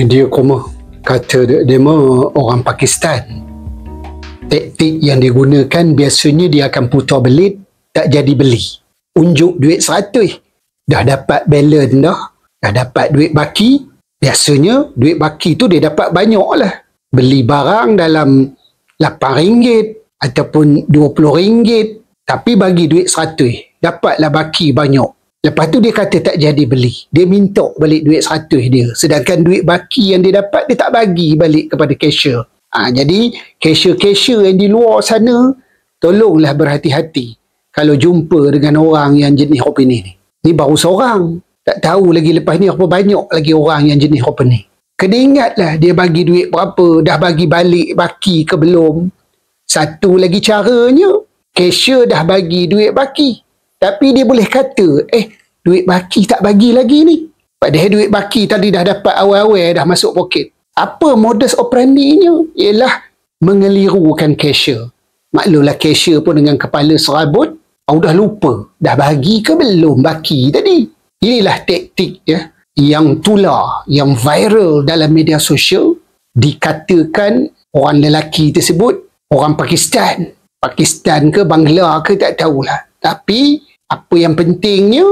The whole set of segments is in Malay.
Dia koma. Kata dia mah orang Pakistan. Taktik yang digunakan biasanya dia akan putar belit, tak jadi beli. Unjuk duit 100. Dah dapat balance dah. Dah dapat duit baki. Biasanya duit baki tu dia dapat banyak lah. Beli barang dalam RM8 ataupun RM20. Tapi bagi duit 100. Dapatlah baki banyak. Lepas tu dia kata tak jadi beli. Dia minta balik duit 100 dia. Sedangkan duit baki yang dia dapat, dia tak bagi balik kepada cashier. Jadi cashier-cashier yang di luar sana, tolonglah berhati-hati kalau jumpa dengan orang yang jenis apa ni. Ni baru seorang. Tak tahu lagi lepas ni apa banyak lagi orang yang jenis apa ni. Kena ingatlah dia bagi duit berapa, dah bagi balik baki ke belum. Satu lagi caranya, cashier dah bagi duit baki. Tapi dia boleh kata, duit baki tak bagi lagi ni. Padahal duit baki tadi dah dapat awal-awal, dah masuk poket. Apa modus operandinya? Ialah mengelirukan cashier. Maklumlah cashier pun dengan kepala serabut, dah lupa. Dah bagi ke belum baki tadi? Inilah taktik yang tular, yang viral dalam media sosial. Dikatakan orang lelaki tersebut orang Pakistan. Pakistan ke Bangla ke tak tahulah. Tapi apa yang pentingnya,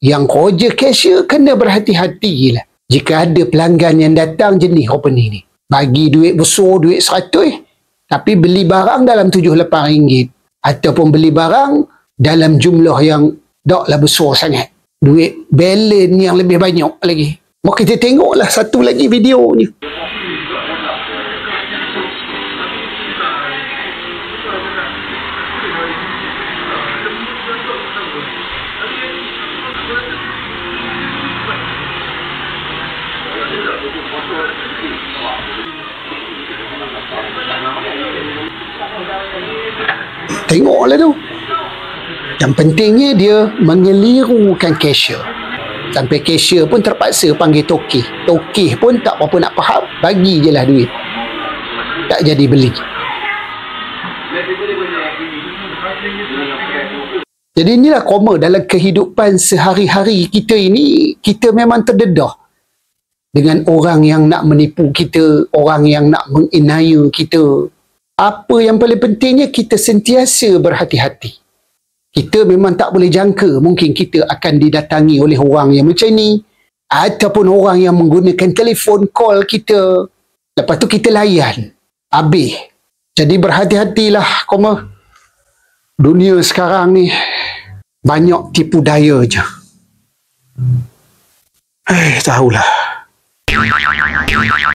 yang kerja cashier kena berhati-hati lah. Jika ada pelanggan yang datang jenis apa ni. Bagi duit besar, duit 100. Tapi beli barang dalam RM7-8. Ataupun beli barang dalam jumlah yang taklah besar sangat. Duit balance yang lebih banyak lagi. Kita tengoklah satu lagi video ni. Tengoklah tu. Yang pentingnya dia mengelirukan cashier. Sampai cashier pun terpaksa panggil tokih. Tokih pun tak apa nak faham. Bagi je lah duit. Tak jadi beli. Jadi inilah koma dalam kehidupan sehari-hari kita ini. Kita memang terdedah dengan orang yang nak menipu kita, orang yang nak menginaya kita. Apa yang paling pentingnya, kita sentiasa berhati-hati. Kita memang tak boleh jangka mungkin kita akan didatangi oleh orang yang macam ni, ataupun orang yang menggunakan telefon call kita. Lepas tu kita layan. Habis. Jadi berhati-hatilah, koma. Dunia sekarang ni banyak tipu daya je. Tahulah.